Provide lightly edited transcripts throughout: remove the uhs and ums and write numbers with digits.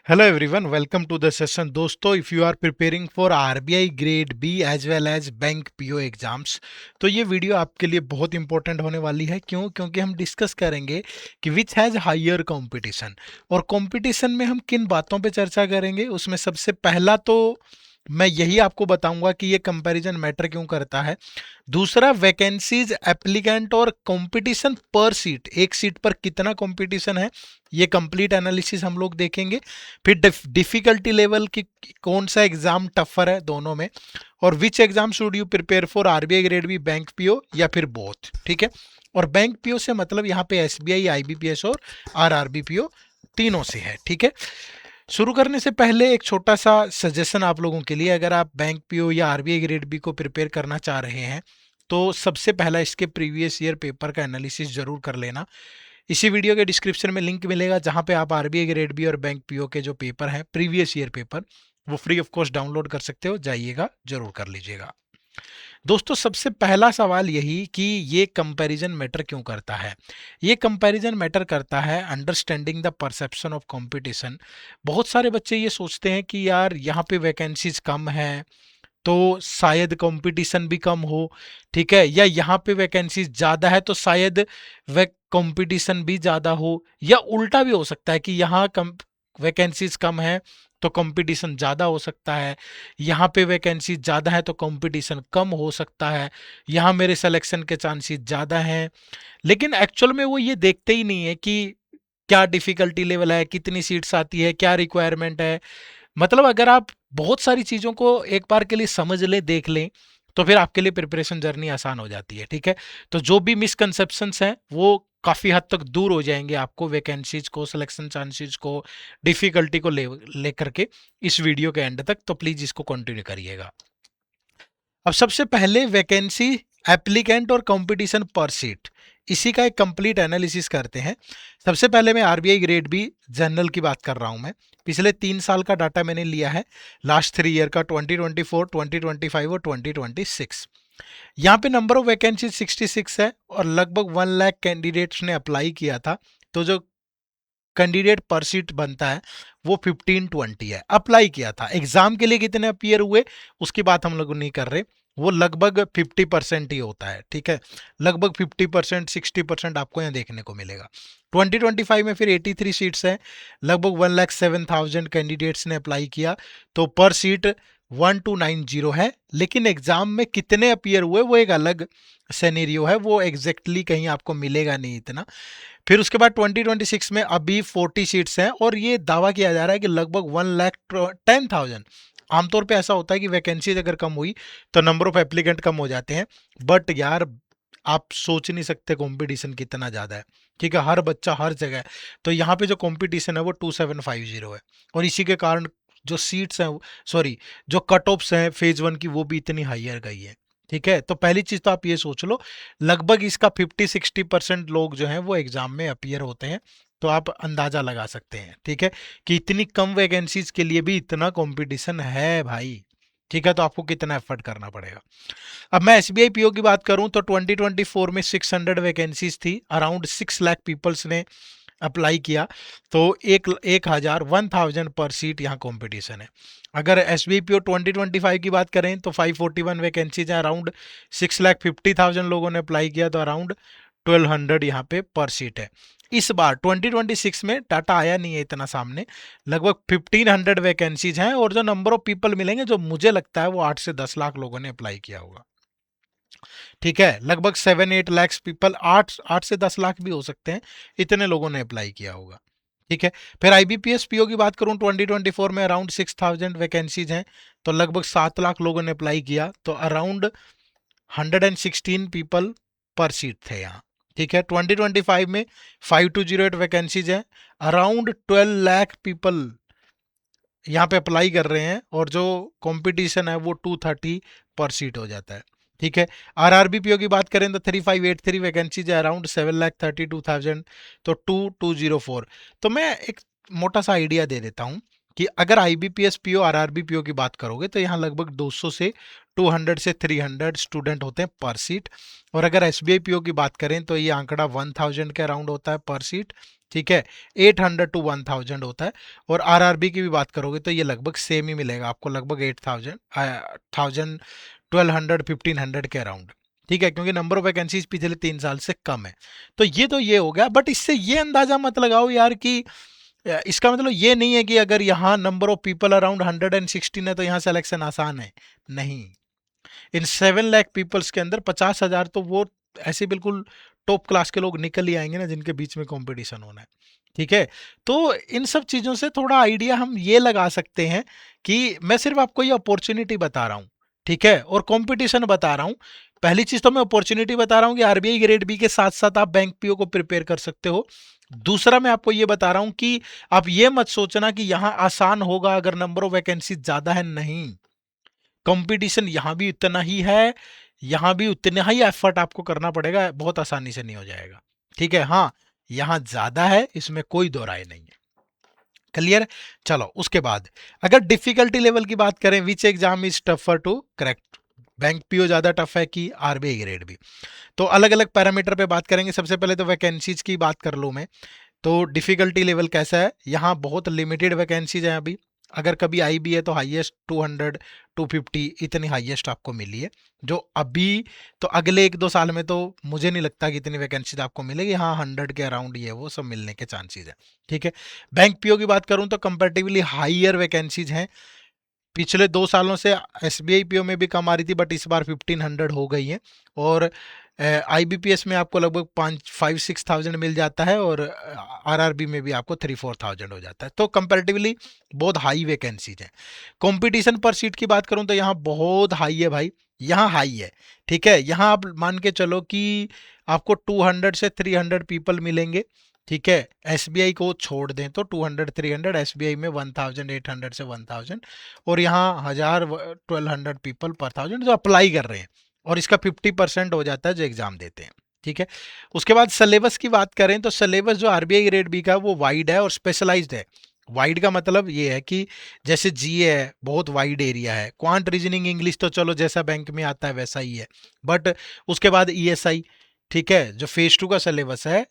Hello everyone, welcome to the session. दोस्तों, if you are preparing for RBI grade B as well as bank PO exams, तो ये video आपके लिए बहुत important होने वाली है। क्योंकि हम डिस्कस करेंगे कि विच हैज़ हायर कंपटीशन, और कंपटीशन में हम किन बातों पे चर्चा करेंगे। उसमें सबसे पहला तो मैं यही आपको बताऊंगा कि ये कंपैरिजन मैटर क्यों करता है। दूसरा, वैकेंसीज, एप्लीकेंट और कंपटीशन पर सीट, एक सीट पर कितना कंपटीशन है, ये कंप्लीट एनालिसिस हम लोग देखेंगे। फिर डिफिकल्टी लेवल की, कौन सा एग्जाम टफर है दोनों में, और which exam should you prepare for, RBI grade B, bank PO या फिर बोथ। ठीक है, और बैंक पीओ से मतलब यहाँ पे एसबीआई, आईबीपीएस और आरआरबीपीओ तीनों से है। ठीक है, शुरू करने से पहले एक छोटा सा सजेशन आप लोगों के लिए, अगर आप बैंक पीओ या आरबीआई ग्रेड बी को प्रिपेयर करना चाह रहे हैं तो सबसे पहला इसके प्रीवियस ईयर पेपर का एनालिसिस जरूर कर लेना। इसी वीडियो के डिस्क्रिप्शन में लिंक मिलेगा जहां पे आप आरबीआई ग्रेड बी और बैंक पीओ के जो पेपर हैं, प्रीवियस ईयर पेपर, वो फ्री ऑफ कॉस्ट डाउनलोड कर सकते हो, जाइएगा जरूर कर लीजिएगा। दोस्तों, सबसे पहला सवाल यही कि ये कंपैरिजन मैटर क्यों करता है। ये कंपैरिजन मैटर करता है understanding the perception of competition. बहुत सारे बच्चे ये सोचते हैं कि यार यहाँ पे वैकेंसीज कम है तो शायद कंपटीशन भी कम हो, ठीक है, या यहाँ पे वैकेंसीज ज़्यादा है तो शायद वे कंपटीशन भी ज़्यादा हो, या उल्टा भी हो सकता है कि यहाँ कम वैकेंसीज कम है तो कंपटीशन ज़्यादा हो सकता है, यहाँ पे वैकेंसी ज़्यादा है तो कंपटीशन कम हो सकता है, यहाँ मेरे सिलेक्शन के चांसेस ज़्यादा हैं। लेकिन एक्चुअल में वो ये देखते ही नहीं है कि क्या डिफिकल्टी लेवल है, कितनी सीट्स आती है, क्या रिक्वायरमेंट है। मतलब अगर आप बहुत सारी चीज़ों को एक बार के लिए समझ लें, देख लें, तो फिर आपके लिए प्रिपरेशन जर्नी आसान हो जाती है। ठीक है, तो जो भी मिसकंसेप्शंस हैं वो काफ़ी हद तक दूर हो जाएंगे आपको वैकेंसीज को, सिलेक्शन चांसेस को, डिफिकल्टी को लेकर के इस वीडियो के एंड तक। तो प्लीज़ इसको कंटिन्यू करिएगा। अब सबसे पहले वैकेंसी, एप्लीकेंट और कंपटीशन पर सीट, इसी का एक कंप्लीट एनालिसिस करते हैं। सबसे पहले मैं आरबीआई ग्रेड बी जनरल की बात कर रहा हूं। मैं पिछले 3 साल का डाटा मैंने लिया है, लास्ट 3 ईयर का, 2024, 2025 और 2026। यहाँ पे नंबर ऑफ वैकेंसी 66 है और लगभग 1 लाख कैंडिडेट्स ने अप्लाई किया था। तो जो कैंडिडेट पर सीट बनता है वो 1520 है। अप्लाई किया था, एग्जाम के लिए कितने अपियर हुए उसकी बात हम लोग नहीं कर रहे, वो लगभग 50% ही होता है। ठीक है, लगभग 50%, 60% आपको यहाँ देखने को मिलेगा। 2025 में फिर 83 सीट्स हैं, लगभग 1,07,000 कैंडिडेट्स ने अप्लाई किया, तो पर सीट 1290 है। लेकिन एग्जाम में कितने अपियर हुए वो एक अलग सेनेरियो है, वो एग्जैक्टली कहीं आपको मिलेगा नहीं इतना। फिर उसके बाद 2026 में अभी 40 सीट्स हैं और ये दावा किया जा रहा है कि लगभग 1,10,000। आमतौर पे ऐसा होता है कि वैकेंसीज अगर कम हुई तो नंबर ऑफ एप्लीकेंट कम हो जाते हैं, बट यार आप सोच नहीं सकते कंपटीशन कितना ज़्यादा है। ठीक है, हर बच्चा हर जगह है। तो यहाँ पे जो कंपटीशन है वो 2750 है, और इसी के कारण जो सीट्स हैं, सॉरी, जो कट ऑफ्स हैं फेज 1 की, वो भी इतनी हाइयर गई है। ठीक है, तो पहली चीज तो आप ये सोच लो, लगभग इसका 50-60% लोग जो हैं वो एग्जाम में अपीयर होते हैं। तो आप अंदाजा लगा सकते हैं, ठीक है, कि इतनी कम वैकेंसीज के लिए भी इतना कंपटीशन है भाई। ठीक है, तो आपको कितना एफर्ट करना पड़ेगा। अब मैं एसबीआई पीओ की बात करूं तो 2024 में 600 वैकेंसीज थी, अराउंड 6 लाख पीपल्स ने अप्लाई किया, तो 1,000 पर सीट यहाँ कंपटीशन है। अगर एस बी पी ओ 2025 की बात करें तो 541 वैकेंसीज हैं, अराउंड 6,50,000 लोगों ने अप्लाई किया, तो अराउंड 1,200 यहाँ पे पर सीट है। इस बार 2026 में डाटा आया नहीं है इतना सामने, लगभग 1,500 वैकेंसीज हैं, और जो नंबर ऑफ पीपल मिलेंगे, जो मुझे लगता है वो 8 से 10 लाख लोगों ने अप्लाई किया होगा। ठीक है, लगभग 7-8 लाख पीपल, 8 से 10 लाख भी हो सकते हैं, इतने लोगों ने अप्लाई किया होगा। ठीक है, फिर आईबीपीएस पीओ की बात करूं 2024 में अराउंड 6,000 वैकेंसीज हैं, तो लगभग 7 लाख लोगों ने अप्लाई किया, तो अराउंड 116 पीपल पर सीट थे यहाँ। ठीक है, 2025 में 5208 वैकेंसीज हैं, अराउंड 12 लाख पीपल यहाँ पे अप्लाई कर रहे हैं, और जो कंपटीशन है वो 230 पर सीट हो जाता है। ठीक है, आरआरबीपीओ की बात करें तो 3583 वैकेंसीज है, अराउंड 7,32,000, तो 2204। तो मैं एक मोटा सा आइडिया दे देता हूँ कि अगर आईबीपीएस पीओ आरआरबी पीओ की बात करोगे तो यहाँ लगभग 200 से 200 से 300 स्टूडेंट होते हैं पर सीट। और अगर एसबीआई पीओ की बात करें तो ये आंकड़ा 1000 के अराउंड होता है पर सीट, ठीक है, 800 टू 1000 होता है। और आरआरबी की भी बात करोगे तो ये लगभग सेम ही मिलेगा आपको, लगभग 8000 1000 1200 1500 के अराउंड, ठीक है, क्योंकि नंबर ऑफ वैकेंसीज पिछले 3 साल से कम है। तो ये हो गया, बट इससे ये अंदाजा मत लगाओ यार कि इसका मतलब ये नहीं है कि अगर यहाँ नंबर ऑफ पीपल अराउंड 116 है तो यहाँ सिलेक्शन आसान है, नहीं। इन 7 लाख पीपल्स के अंदर 50,000 तो वो ऐसे बिल्कुल टॉप क्लास के लोग निकल ही आएंगे ना, जिनके बीच में कंपटीशन होना है, ठीक है। तो इन सब चीज़ों से थोड़ा आइडिया हम ये लगा सकते हैं कि मैं सिर्फ आपको ये अपॉर्चुनिटी बता रहा हूँ, ठीक है, और कंपटीशन बता रहा हूँ। पहली चीज़ तो मैं अपॉर्चुनिटी बता रहा हूँ कि आरबीआई ग्रेड बी के साथ साथ आप बैंक पीओ को प्रिपेयर कर सकते हो। दूसरा मैं आपको ये बता रहा हूँ कि आप ये मत सोचना कि यहाँ आसान होगा अगर नंबर ऑफ वैकेंसी ज़्यादा है, नहीं। कंपटीशन यहाँ भी उतना ही है, यहाँ भी उतना ही एफर्ट आपको करना पड़ेगा, बहुत आसानी से नहीं हो जाएगा, ठीक है। हाँ, यहाँ ज्यादा है, इसमें कोई दो राय नहीं है, क्लियर। चलो उसके बाद अगर डिफिकल्टी लेवल की बात करें, which exam is tougher to correct, bank PO ज्यादा टफ है कि आरबीआई ग्रेड भी, तो अलग अलग पैरामीटर पे बात करेंगे। सबसे पहले तो वैकेंसीज की बात कर लूँ मैं, तो डिफिकल्टी लेवल कैसा है, यहाँ बहुत लिमिटेड वैकेंसीज हैं अभी। अगर कभी आई भी है तो हाईएस्ट 200 250 इतनी हाईएस्ट आपको मिली है जो अभी। तो अगले 1-2 साल में तो मुझे नहीं लगता कि इतनी वैकेंसीज आपको मिलेगी, हाँ 100 के अराउंड ये वो सब मिलने के चांसेस है, ठीक है। बैंक पीओ की बात करूं तो कंपैरेटिवली हाईयर वैकेंसीज हैं। पिछले 2 सालों से एसबीआई पीओ में भी कम आ रही थी, बट इस बार 1500 हो गई है। और आईबीपीएस में आपको लगभग 5-6 थाउजेंड मिल जाता है, और आरआरबी में भी आपको 3-4 थाउजेंड हो जाता है। तो कंपैरेटिवली बहुत हाई वैकेंसीज है। कंपटीशन पर सीट की बात करूं तो यहाँ बहुत हाई है भाई, यहाँ हाई है, ठीक है। यहाँ आप मान के चलो कि आपको 200 से 300 पीपल मिलेंगे, ठीक है। एसबीआई को छोड़ दें तो 200-300, एसबीआई में 1800 से 1000, और यहाँ 1200 पीपल पर थाउजेंड जो अप्लाई कर रहे हैं, और इसका 50% हो जाता है जो एग्जाम देते हैं, ठीक है। उसके बाद सिलेबस की बात करें तो सिलेबस जो आरबीआई ग्रेड बी का वो वाइड है और स्पेशलाइज्ड है। वाइड का मतलब ये है कि जैसे जीए है, बहुत वाइड एरिया है। क्वांट रीजनिंग इंग्लिश तो चलो जैसा बैंक में आता है वैसा ही है, बट उसके बाद ईएसआई, ठीक है, जो फेज 2 का सिलेबस है,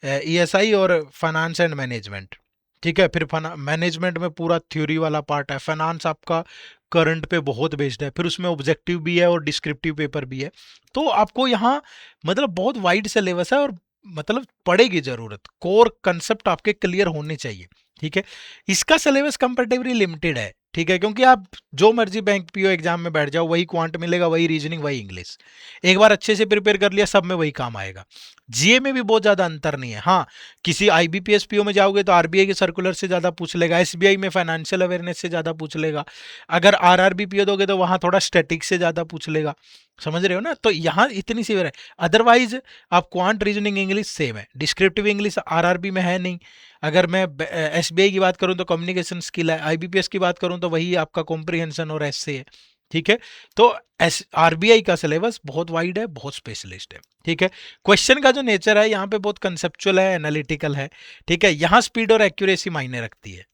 ईएसआई और फाइनेंस एंड मैनेजमेंट, ठीक है। फिर मैनेजमेंट में पूरा थ्योरी वाला पार्ट है, फाइनेंस आपका करंट पे बहुत बेस्ड है, फिर उसमें ऑब्जेक्टिव भी है और डिस्क्रिप्टिव पेपर भी है। तो आपको यहाँ मतलब बहुत वाइड सिलेबस है, और मतलब पड़ेगी जरूरत, कोर कंसेप्ट आपके क्लियर होने चाहिए, ठीक है। इसका सिलेबस कंपेरेटिवली लिमिटेड है, ठीक है, क्योंकि आप जो मर्जी बैंक पीओ एग्जाम में बैठ जाओ, वही क्वांट मिलेगा, वही रीजनिंग, वही इंग्लिश। एक बार अच्छे से प्रिपेयर कर लिया, सब में वही काम आएगा। जीए में भी बहुत ज्यादा अंतर नहीं है। हाँ, किसी आईबीपीएस पीओ में जाओगे तो आरबीआई के सर्कुलर से ज्यादा पूछ लेगा, एसबीआई में फाइनेंशियल अवेयरनेस से ज्यादा पूछ लेगा। अगर आरआरबी पीओ दोगे तो वहां थोड़ा स्टैटिक से ज्यादा पूछ लेगा, समझ रहे हो ना। तो यहाँ इतनी सी है, अदरवाइज आप क्वांट रीजनिंग इंग्लिश सेम है, डिस्क्रिप्टिव इंग्लिश आरआरबी में है नहीं। अगर मैं एसबीआई की बात करूं तो कम्युनिकेशन स्किल है, आईबीपीएस की बात करूं तो वही आपका कॉम्प्रिहेंशन और एसए है, ठीक है। तो एस आरबीआई का सिलेबस बहुत वाइड है, बहुत स्पेशलिस्ट है, ठीक है। क्वेश्चन का जो नेचर है यहाँ पे बहुत कंसेप्चुअल है, एनालिटिकल है, ठीक है। यहाँ स्पीड और एक्यूरेसी मायने रखती है।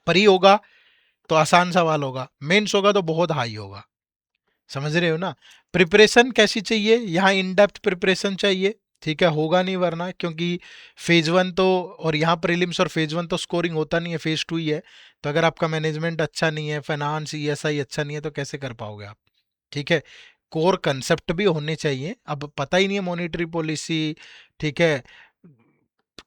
परी होगा तो आसान सवाल होगा, मेंस होगा तो बहुत हाई होगा, समझ रहे हो ना। प्रिपरेशन कैसी चाहिए, यहाँ इन डेप्थ प्रिपरेशन चाहिए, ठीक है, होगा नहीं वरना, क्योंकि फेज 1 तो, और यहाँ प्रीलिम्स और फेज 1 तो स्कोरिंग होता नहीं है, फेज 2 ही है। तो अगर आपका मैनेजमेंट अच्छा नहीं है, फाइनेंस ईएसआई अच्छा नहीं है, तो कैसे कर पाओगे आप, ठीक है। कोर कंसेप्ट भी होने चाहिए। अब पता ही नहीं है मॉनेटरी पॉलिसी, ठीक है,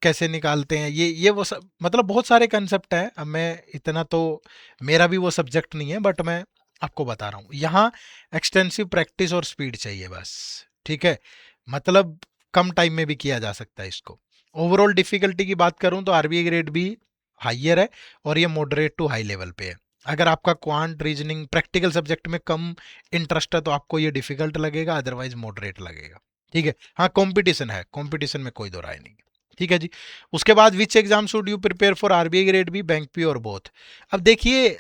कैसे निकालते हैं, ये वो सब, मतलब बहुत सारे कंसेप्ट हैं। अब मैं इतना तो, मेरा भी वो सब्जेक्ट नहीं है, बट मैं आपको बता रहा हूँ। यहाँ एक्सटेंसिव प्रैक्टिस और स्पीड चाहिए बस, ठीक है, मतलब कम टाइम में भी किया जा सकता है इसको। ओवरऑल डिफिकल्टी की बात करूं तो आरबीआई ग्रेड भी हाइयर है, और ये मॉडरेट टू हाई लेवल पे है। अगर आपका क्वांट रीजनिंग प्रैक्टिकल सब्जेक्ट में कम इंटरेस्ट है तो आपको ये डिफिकल्ट लगेगा, अदरवाइज मॉडरेट लगेगा, ठीक है। हाँ, कंपटीशन है, कंपटीशन में कोई दो राय नहीं, ठीक है जी। उसके बाद which exam should you prepare for RBI grade B, bank P और बोथ। अब देखिए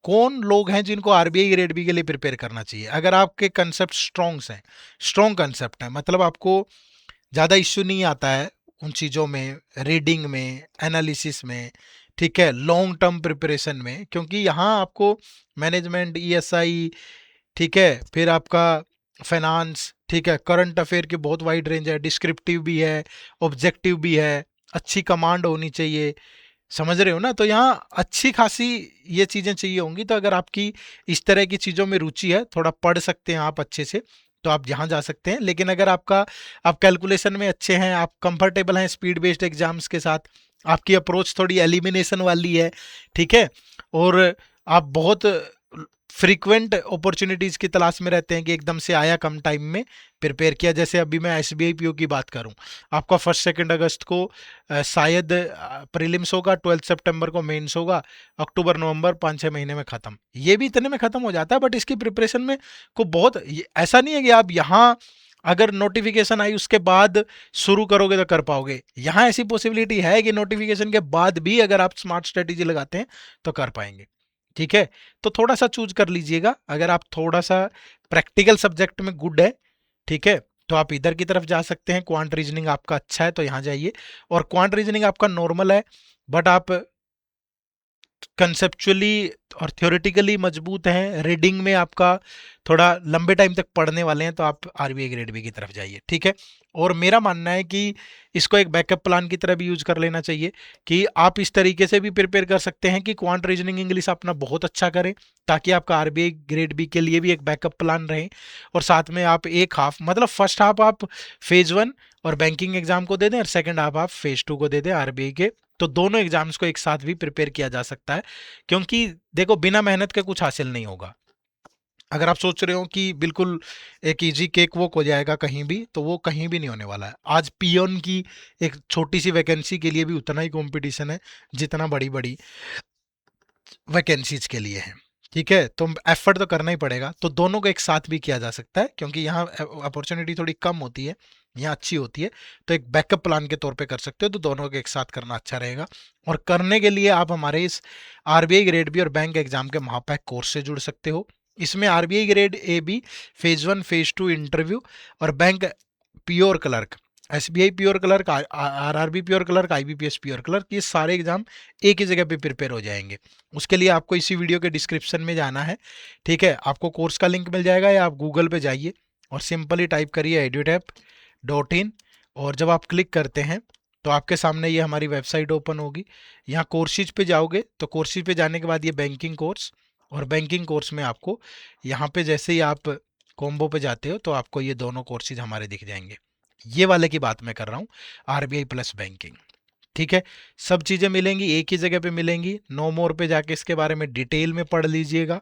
कौन लोग हैं जिनको आरबीआई ग्रेड बी के लिए प्रिपेयर करना चाहिए। अगर आपके कंसेप्ट स्ट्रॉन्ग्स हैं, स्ट्रॉन्ग कंसेप्ट है, मतलब आपको ज़्यादा इश्यू नहीं आता है उन चीज़ों में, रीडिंग में, एनालिसिस में, ठीक है, लॉन्ग टर्म प्रिपरेशन में, क्योंकि यहाँ आपको मैनेजमेंट ईएसआई ठीक है, फिर आपका फाइनेंस, ठीक है, करंट अफेयर की बहुत वाइड रेंज है, डिस्क्रिप्टिव भी है, ऑब्जेक्टिव भी है, अच्छी कमांड होनी चाहिए, समझ रहे हो ना? तो यहाँ अच्छी खासी ये चीज़ें चाहिए होंगी। तो अगर आपकी इस तरह की चीज़ों में रुचि है, थोड़ा पढ़ सकते हैं आप अच्छे से, तो आप यहाँ जा सकते हैं। लेकिन अगर आप कैलकुलेशन में अच्छे हैं, आप कंफर्टेबल हैं स्पीड बेस्ड एग्जाम्स के साथ, आपकी अप्रोच थोड़ी एलिमिनेशन वाली है, ठीक है, और आप बहुत फ्रीक्वेंट अपॉर्चुनिटीज़ की तलाश में रहते हैं कि एकदम से आया कम टाइम में प्रिपेयर किया। जैसे अभी मैं एसबीआई पीओ की बात करूं, आपका 1 2 अगस्त को शायद प्रीलिम्स होगा, 12 सितंबर को मेंस होगा, अक्टूबर नवंबर 5 6 महीने में ख़त्म। ये भी इतने में ख़त्म हो जाता है, बट इसकी प्रिपरेशन में को बहुत ऐसा नहीं है कि आप यहाँ अगर नोटिफिकेशन आई उसके बाद शुरू करोगे तो कर पाओगे। यहाँ ऐसी पॉसिबिलिटी है कि नोटिफिकेशन के बाद भी अगर आप स्मार्ट स्ट्रेटेजी लगाते हैं तो कर पाएंगे, ठीक है। तो थोड़ा सा चूज कर लीजिएगा। अगर आप थोड़ा सा प्रैक्टिकल सब्जेक्ट में गुड है, ठीक है, तो आप इधर की तरफ जा सकते हैं। क्वांट रीजनिंग आपका अच्छा है तो यहाँ जाइए, और क्वांट रीजनिंग आपका नॉर्मल है बट आप कंसेप्चुअली और थ्योरेटिकली मजबूत हैं, रीडिंग में आपका थोड़ा लंबे टाइम तक पढ़ने वाले हैं, तो आप आरबीआई ग्रेड बी की तरफ जाइए, ठीक है। और मेरा मानना है कि इसको एक बैकअप प्लान की तरह भी यूज कर लेना चाहिए, कि आप इस तरीके से भी प्रिपेयर कर सकते हैं कि क्वांट रीजनिंग इंग्लिश अपना बहुत अच्छा करें, ताकि आपका आरबीआई ग्रेड बी के लिए भी एक बैकअप प्लान रहे। और साथ में आप एक हाफ, मतलब फर्स्ट हाफ आप फेज 1 और बैंकिंग एग्जाम को दे दें, और सेकंड हाफ आप फेज 2 को दे दें आरबीआई के। तो दोनों एग्जाम्स को एक साथ भी प्रिपेयर किया जा सकता है, क्योंकि देखो बिना मेहनत के कुछ हासिल नहीं होगा। अगर आप सोच रहे हो कि बिल्कुल एक इजी केक वॉक हो जाएगा कहीं भी, तो वो कहीं भी नहीं होने वाला है। आज पियोन की एक छोटी सी वैकेंसी के लिए भी उतना ही कंपटीशन है जितना बड़ी बड़ी वैकेंसीज के लिए है, ठीक है। तो एफर्ट तो करना ही पड़ेगा। तो दोनों को एक साथ भी किया जा सकता है, क्योंकि यहाँ अपॉर्चुनिटी थोड़ी कम होती है, यहाँ अच्छी होती है। तो एक बैकअप प्लान के तौर पे कर सकते हो, तो दोनों को एक साथ करना अच्छा रहेगा। और करने के लिए आप हमारे इस आरबीआई ग्रेड बी और बैंक एग्जाम के महापैक कोर्स से जुड़ सकते हो। इसमें RBI grade A B phase 1 phase 2 interview, और बैंक प्योर क्लर्क, एसबीआई प्योर क्लर्क, आरआरबी प्योर क्लर्क, आईबीपीएस प्योर क्लर्क, ये सारे एग्जाम एक ही जगह पे प्रिपेयर हो जाएंगे। उसके लिए आपको इसी वीडियो के डिस्क्रिप्शन में जाना है, ठीक है। आपको कोर्स का लिंक मिल जाएगा, या आप गूगल पे जाइए और सिंपली टाइप करिए edutap.in, और जब आप क्लिक करते हैं तो आपके सामने ये हमारी वेबसाइट ओपन होगी। यहाँ कोर्सेज पे जाओगे तो कोर्सेज पे जाने के बाद ये बैंकिंग कोर्स, और बैंकिंग कोर्स में आपको यहाँ पे जैसे ही आप कॉम्बो पे जाते हो तो आपको ये दोनों कोर्सेज हमारे दिख जाएंगे। ये वाले की बात मैं कर रहा हूँ, आरबीआई प्लस बैंकिंग, ठीक है। सब चीज़ें मिलेंगी एक ही जगह पे मिलेंगी। नो मोर पे जाके इसके बारे में डिटेल में पढ़ लीजिएगा,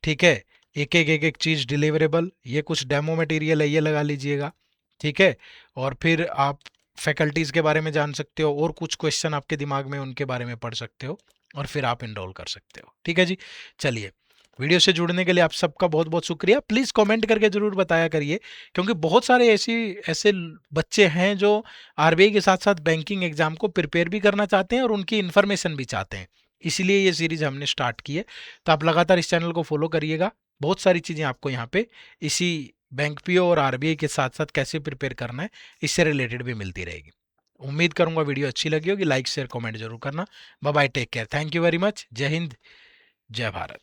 ठीक है। एक एक चीज़ डिलीवरेबल, ये कुछ डेमो मटेरियल है, ये लगा लीजिएगा, ठीक है। और फिर आप फैकल्टीज़ के बारे में जान सकते हो, और कुछ क्वेश्चन आपके दिमाग में उनके बारे में पढ़ सकते हो, और फिर आप इनरोल कर सकते हो, ठीक है जी। चलिए, वीडियो से जुड़ने के लिए आप सबका बहुत बहुत शुक्रिया। प्लीज़ कमेंट करके ज़रूर बताया करिए, क्योंकि बहुत सारे ऐसे बच्चे हैं जो आरबीआई के साथ साथ बैंकिंग एग्जाम को प्रिपेयर भी करना चाहते हैं और उनकी इन्फॉर्मेशन भी चाहते हैं। इसीलिए ये सीरीज़ हमने स्टार्ट की है। तो आप लगातार इस चैनल को फॉलो करिएगा। बहुत सारी चीज़ें आपको यहाँ पे इसी बैंक पीओ और आरबीआई के साथ साथ कैसे प्रिपेयर करना है, इससे रिलेटेड भी मिलती रहेगी। उम्मीद करूंगा वीडियो अच्छी लगी होगी। लाइक शेयर कमेंट जरूर करना। Bye bye, take care, thank you very much. जय हिंद, जय भारत।